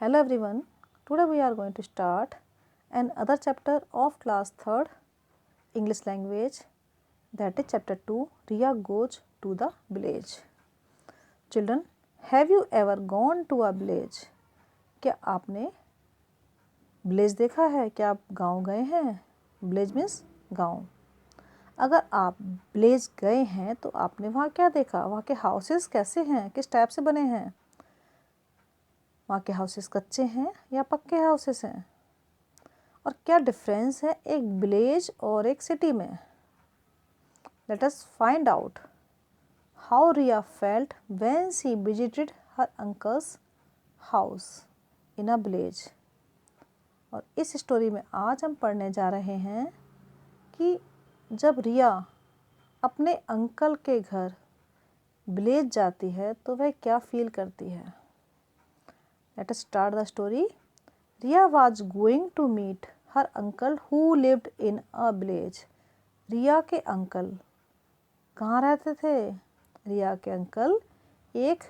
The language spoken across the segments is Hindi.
Hello everyone, today we are going to start another chapter of class 3rd English language, that is chapter 2 Riya goes to the village. Children, have you ever gone to a village? क्या आपने विलेज देखा है? क्या आप गांव गए हैं? विलेज मीन्स गांव. अगर आप विलेज गए हैं तो आपने वहाँ क्या देखा? वहाँ के हाउसेस कैसे हैं, किस टाइप से बने हैं? वहाँ के हाउसेस कच्चे हैं या पक्के हाउसेस हैं? और क्या डिफरेंस है एक विलेज और एक सिटी में? Let us find out how Riya felt when she visited her uncle's house in a village. और इस स्टोरी में आज हम पढ़ने जा रहे हैं कि जब रिया अपने अंकल के घर विलेज जाती है तो वह क्या फील करती है. Let us start the story. Riya was going to meet her uncle who lived in a village. रिया के अंकल कहाँ रहते थे? रिया के अंकल एक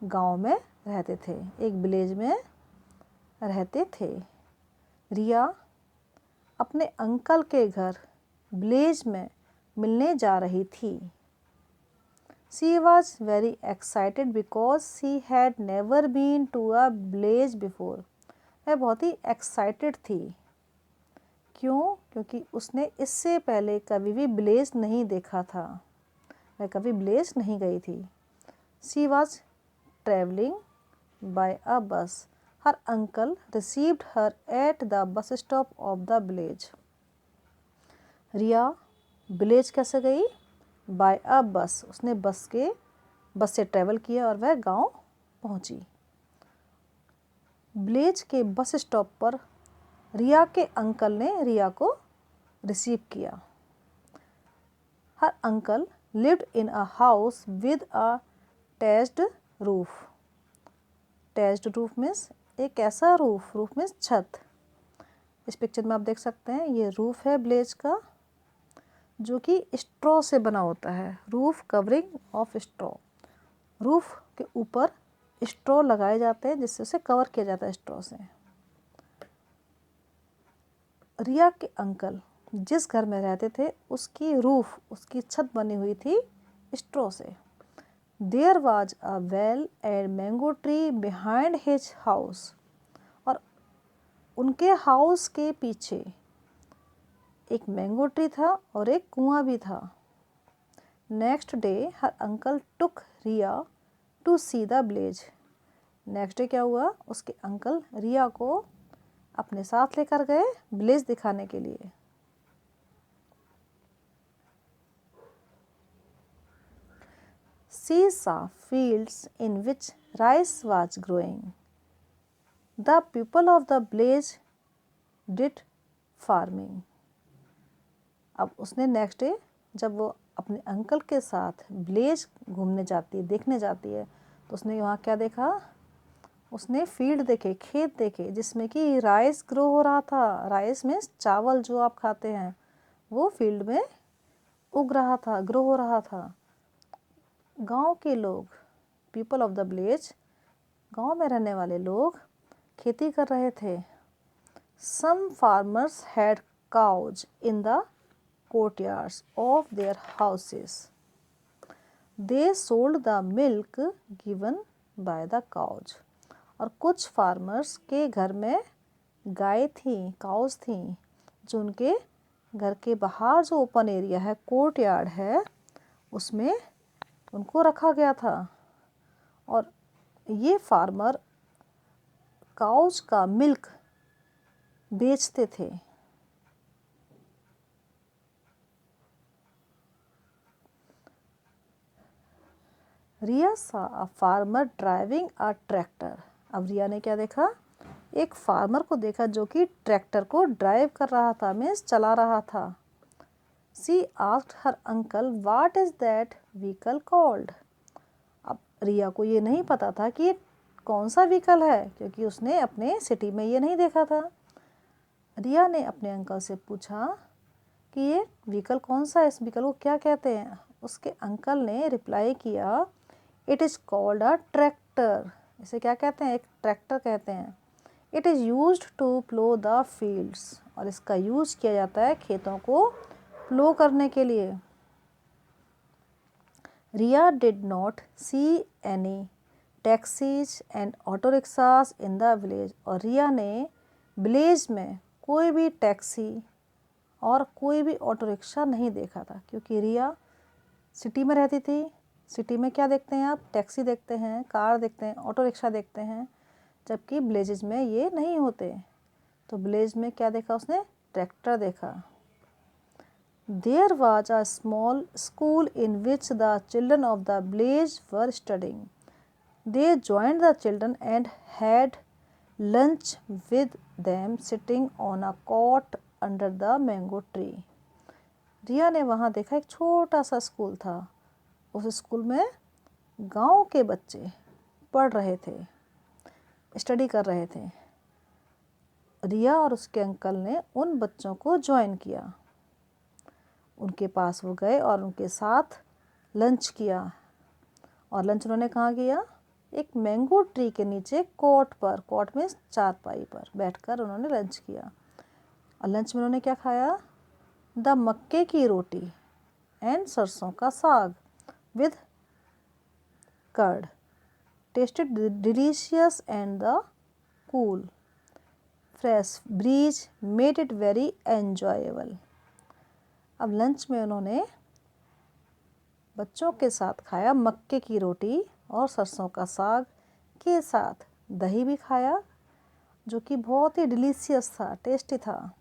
गांव में रहते थे, एक विलेज में रहते थे. रिया अपने अंकल के घर विलेज में मिलने जा रही थी. She was very excited because she had never been to a village before. वह बहुत ही एक्साइटेड थी. क्यों? क्योंकि उसने इससे पहले कभी भी विलेज नहीं देखा था. वह कभी विलेज नहीं गई थी. She was traveling by a bus. Her uncle received her at the bus stop of the village. Riya village कैसे गई? बाय अ बस. उसने बस से ट्रैवल किया और वह गांव पहुंची. विलेज के बस स्टॉप पर रिया के अंकल ने रिया को रिसीव किया. Her uncle lived in a house with a thatched roof. Thatched roof means एक ऐसा रूफ. रूफ मीन्स छत. इस पिक्चर में आप देख सकते हैं ये रूफ है विलेज का, जो कि स्ट्रॉ से बना होता है. Roof covering of straw. Roof के ऊपर स्ट्रॉ लगाए जाते हैं जिससे उसे कवर किया जाता है स्ट्रॉ से. रिया के अंकल जिस घर में रहते थे उसकी रूफ, उसकी छत बनी हुई थी स्ट्रॉ से. There was a well and mango tree behind his house. और उनके हाउस के पीछे एक मैंगो ट्री था और एक कुआं भी था. Next day her uncle took Riya to see the village. Next day क्या हुआ? उसके अंकल रिया को अपने साथ लेकर गए विलेज दिखाने के लिए. She saw fields in which rice was growing. The people of the village did farming. अब उसने नेक्स्ट डे जब वो अपने अंकल के साथ विलेज घूमने जाती है, देखने जाती है, तो उसने वहाँ क्या देखा? उसने फील्ड देखे, खेत देखे जिसमें कि राइस ग्रो हो रहा था. राइस मीन्स चावल जो आप खाते हैं, वो फील्ड में उग रहा था, ग्रो हो रहा था. गांव के लोग, पीपल ऑफ द विलेज, गांव में रहने वाले लोग खेती कर रहे थे. Some farmers had cows in the courtyards of their houses. They sold the milk given by the cows. और कुछ फार्मर्स के घर में गाय थी, काउज थी, जो उनके घर के बाहर जो ओपन एरिया है, कोर्ट यार्ड है, उसमें उनको रखा गया था. और ये फार्मर काउज का मिल्क बेचते थे. रिया सा a farmer driving a tractor. अब रिया ने क्या देखा? एक फार्मर को देखा जो कि ट्रैक्टर को ड्राइव कर रहा था, मीन्स चला रहा था. She asked her uncle what is that vehicle called. अब रिया को ये नहीं पता था कि ये कौन सा व्हीकल है, क्योंकि उसने अपने सिटी में ये नहीं देखा था. रिया ने अपने अंकल से पूछा कि ये व्हीकल कौन सा है, इस व्हीकल को क्या कहते हैं. उसके अंकल ने रिप्लाई किया, it is called a tractor. इसे क्या कहते हैं? एक ट्रैक्टर कहते हैं. It is used to plough the fields, और इसका यूज़ किया जाता है खेतों को प्लो करने के लिए। Riya did not see any taxis and auto rickshaws in the village, और रिया ने विलेज में कोई भी टैक्सी और कोई भी ऑटो रिक्शा नहीं देखा था, क्योंकि रिया सिटी में रहती थी। सिटी में क्या देखते हैं आप? टैक्सी देखते हैं, कार देखते हैं, ऑटो रिक्शा देखते हैं, जबकि विलेजेस में ये नहीं होते। तो विलेज में क्या देखा उसने? ट्रैक्टर देखा। There was a small school in which the children of the village were studying. They joined the children and had lunch with them sitting on a cot under the mango tree. Riya ने वहाँ देखा एक छोटा सा स्कूल था। उस स्कूल में गांव के बच्चे पढ़ रहे थे, स्टडी कर रहे थे। रिया और उसके अंकल ने उन बच्चों को ज्वाइन किया, उनके पास वो गए और उनके साथ लंच किया। और लंच उन्होंने कहाँ किया? एक मैंगो ट्री के नीचे कोट पर, कोट में चारपाई पर बैठकर उन्होंने लंच किया। और लंच में उन्होंने क्या खाया? द मक्के की रोटी एंड सरसों का saag with curd, tasted delicious and the cool fresh breeze made it very enjoyable. अब लंच में उन्होंने बच्चों के साथ खाया मक्के की रोटी और सरसों का साग के साथ दही भी खाया, जो कि बहुत ही डिलीशियस था, टेस्टी था।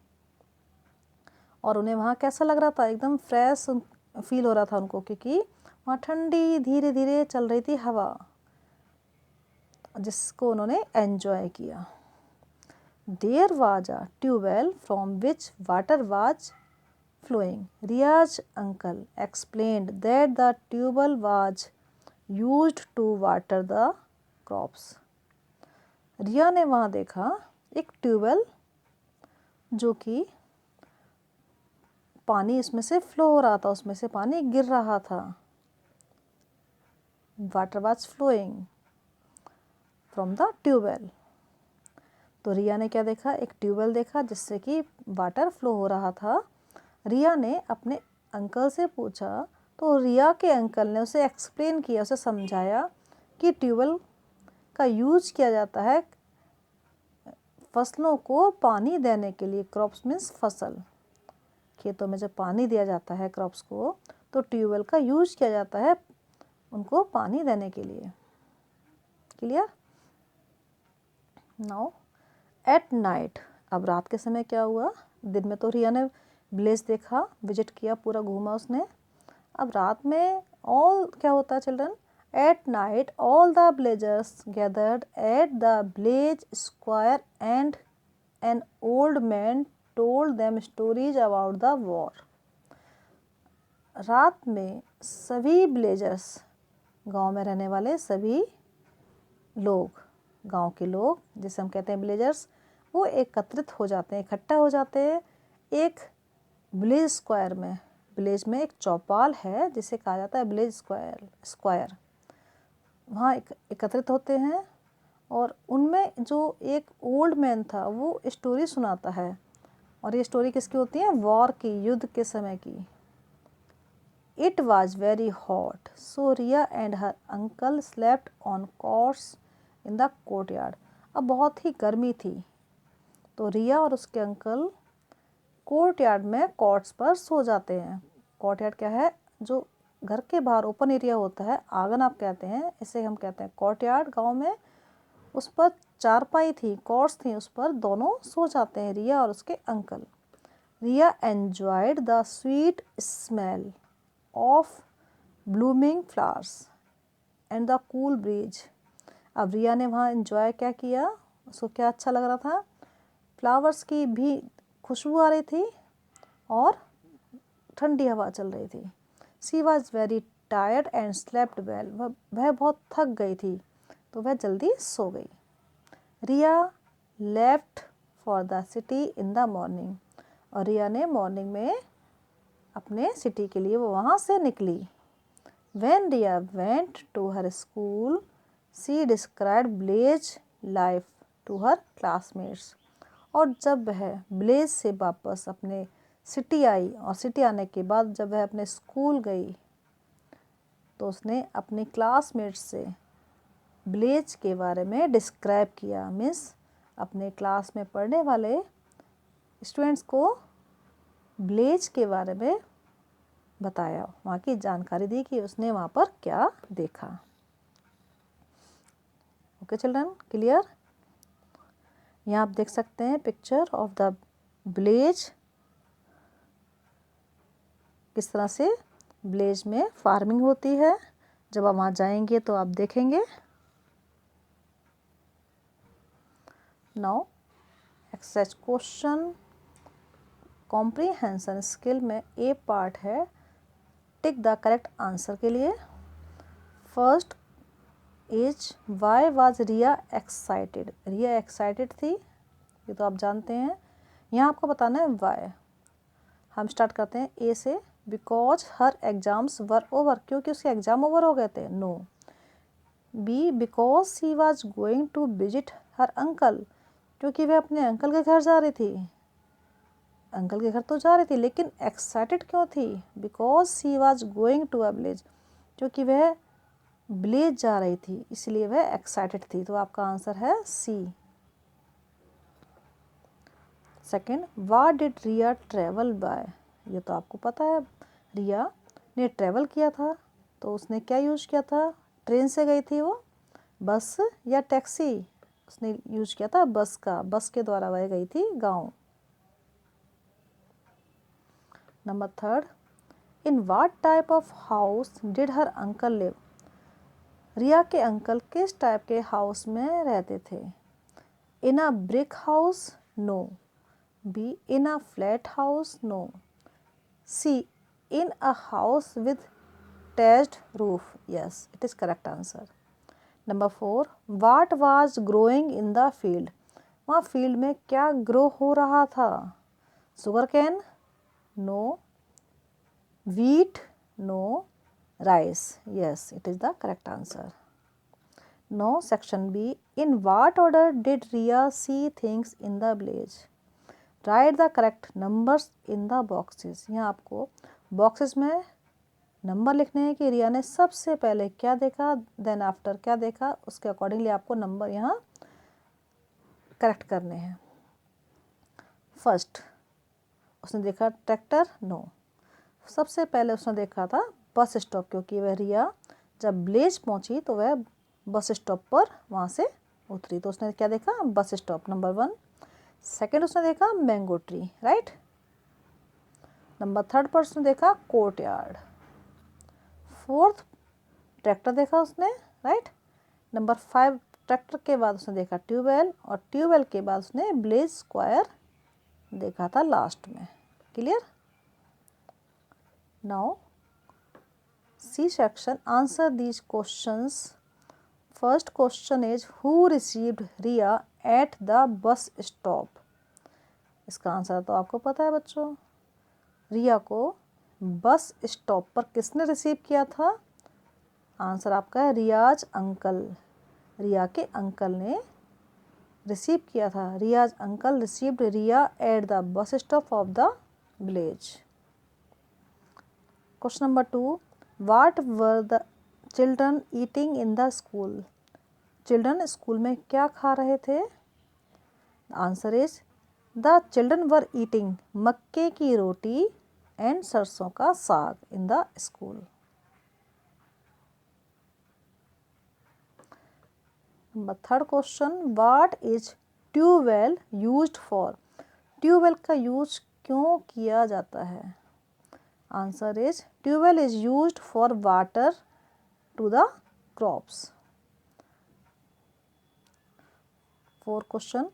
और उन्हें वहाँ कैसा लग रहा था? एकदम फ्रेश फील हो रहा था उनको, क्योंकि वहाँ ठंडी धीरे धीरे चल रही थी हवा, जिसको उन्होंने एंजॉय किया। There was a tubewell from which water was flowing. Riya's uncle explained that the tubewell was used to water the crops. रिया ने वहाँ देखा एक ट्यूबवेल, जो कि पानी इसमें से फ्लो हो रहा था, उसमें से पानी गिर रहा था। Water was flowing from the tubewell. तो रिया ने क्या देखा? एक ट्यूबवेल देखा जिससे कि वाटर फ्लो हो रहा था। रिया ने अपने अंकल से पूछा, तो रिया के अंकल ने उसे एक्सप्लेन किया, उसे समझाया कि ट्यूबवेल का यूज किया जाता है फसलों को पानी देने के लिए। क्रॉप्स मीन्स फसल, खेतों में जब पानी दिया जाता है क्रॉप्स को, तो ट्यूबवेल का यूज किया जाता है उनको पानी देने के लिए। क्लियर? नाउ एट नाइट, अब रात के समय क्या हुआ? दिन में तो रिया ने विलेज देखा, विजिट किया, पूरा घूमा उसने। अब रात में ऑल क्या होता है children? At night all the villagers gathered at the village square and an old man told them stories about the war. रात में सभी विलेजर्स, गांव में रहने वाले सभी लोग, गांव के लोग जिसे हम कहते हैं विलेजर्स, वो एकत्रित हो जाते हैं, इकट्ठा हो जाते हैं एक विलेज स्क्वायर में। विलेज में एक चौपाल है जिसे कहा जाता है विलेज स्क्वायर। वहाँ एकत्रित होते हैं और उनमें जो एक ओल्ड मैन था वो स्टोरी सुनाता है। और ये स्टोरी किसकी होती है? वॉर की, युद्ध के समय की। It was very hot so Riya and her uncle slept on cots in the courtyard. अब बहुत ही गर्मी थी, तो रिया और उसके अंकल कोर्टयार्ड में कॉट्स पर सो जाते हैं। कोर्टयार्ड क्या है? जो घर के बाहर ओपन एरिया होता है, आंगन आप कहते हैं, इसे हम कहते हैं कोर्टयार्ड गांव में। उस पर चारपाई थी, कॉट्स थी, उस पर दोनों सो जाते हैं रिया और उसके uncle. Riya enjoyed the sweet smell of blooming flowers and the cool breeze. अब रिया ने वहाँ एंजॉय क्या किया? उसको क्या अच्छा लग रहा था? फ्लावर्स की भी खुशबू आ रही थी और ठंडी हवा चल रही थी। She was very tired and slept well. वह बहुत थक गई थी, तो वह जल्दी सो गई। Riya left for the city in the morning. और रिया ने मॉर्निंग में अपने सिटी के लिए वो वहाँ से निकली। When Riya went to her school she described village life to her classmates. और जब वह विलेज से वापस अपने सिटी आई और सिटी आने के बाद जब वह अपने स्कूल गई तो उसने अपने क्लासमेट्स से विलेज के बारे में डिस्क्राइब किया, मीन्स अपने क्लास में पढ़ने वाले स्टूडेंट्स को विलेज के बारे में बताया, वहाँ की जानकारी दी कि उसने वहाँ पर क्या देखा। Okay children, clear? यहाँ आप देख सकते हैं पिक्चर ऑफ द विलेज, किस तरह से विलेज में फार्मिंग होती है। जब आप वहाँ जाएंगे तो आप देखेंगे। Now exercise question comprehension skill में ए पार्ट है, टिक द करेक्ट आंसर के लिए। First is why was Riya excited, Riya excited थी, ये तो आप जानते हैं। यहाँ आपको बताना है वाई। हम स्टार्ट करते हैं ए से, because her exams were over, क्योंकि उसके एग्जाम ओवर हो गए थे, no. B because he was going to visit her uncle, क्योंकि वह अपने अंकल के घर जा रही थी, अंकल के घर तो जा रही थी लेकिन एक्साइटेड क्यों थी? Because he was going to a village, क्योंकि वह विलेज जा रही थी इसलिए वह एक्साइटेड थी। तो आपका आंसर है C. Second, what did Riya travel by, ये तो आपको पता है, रिया ने ट्रेवल किया था तो उसने क्या यूज किया था? ट्रेन से गई थी वो, बस या टैक्सी? उसने यूज किया था बस का, बस के द्वारा वह गई थी गांव। Number third, in what type of house did her uncle live, Riya के अंकल किस टाइप के हाउस में रहते थे? In a brick house, no. B in a flat house, no. C in a house with thatched roof, yes it is correct answer. Number four, what was growing in the field, वहाँ फील्ड में क्या ग्रो हो रहा था? Sugar cane, no. wheat, no. Rice, yes it is the correct answer. Now section B, in what order did Riya see things in the village? Write the correct numbers in the boxes. यहाँ आपको बॉक्सेस में नंबर लिखने हैं कि रिया ने सबसे पहले क्या देखा, देन आफ्टर क्या देखा, उसके अकॉर्डिंगली आपको नंबर यहाँ करेक्ट करने हैं। फर्स्ट, उसने देखा ट्रैक्टर, नो। सबसे पहले उसने देखा था बस स्टॉप, क्योंकि वह रिया जब विलेज पहुंची तो वह बस स्टॉप पर वहाँ से उतरी, तो उसने क्या देखा? Bus stop, number one. Second उसने देखा mango tree, right. Number third पर उसने देखा कोर्ट यार्ड। फोर्थ ट्रैक्टर देखा उसने, राइट। नंबर फाइव ट्रैक्टर के बाद उसने देखा ट्यूबवेल, और ट्यूबवेल के बाद उसने विलेज स्क्वायर देखा था लास्ट में। Clear? Now C section, answer these questions. First question is, who received Riya at the bus stop? इसका आंसर तो आपको पता है बच्चों, रिया को बस स्टॉप पर किसने रिसीव किया था? आंसर आपका है रियाज अंकल, रिया के अंकल ने रिसीव किया था। Riyaz uncle received Riya at the bus stop of the village. Question number two, What were the children eating in the school? Children school में क्या खा रहे थे? Answer is the children were eating मक्के की रोटी एंड सरसों का साग in the school. Number third question, what is tubewell used for? Tubewell का यूज क्यों किया जाता है? Answer is tubewell is used for water to the crops. Fourth question,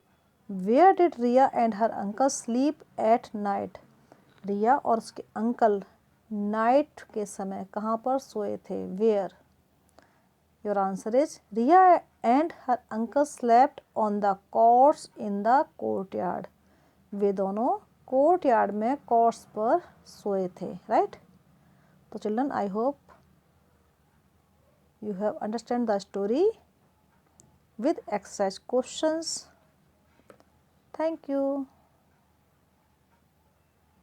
where did Riya and her uncle sleep at night? Riya और उसके अंकल नाइट के समय कहाँ पर सोए थे? Where? Your answer is Riya and her uncle slept on the cots in the courtyard. वे दोनों कोर्ट यार्ड में कॉट्स पर सोए थे, राइट। तो children, I hope you have understand the story with exercise questions. Thank you.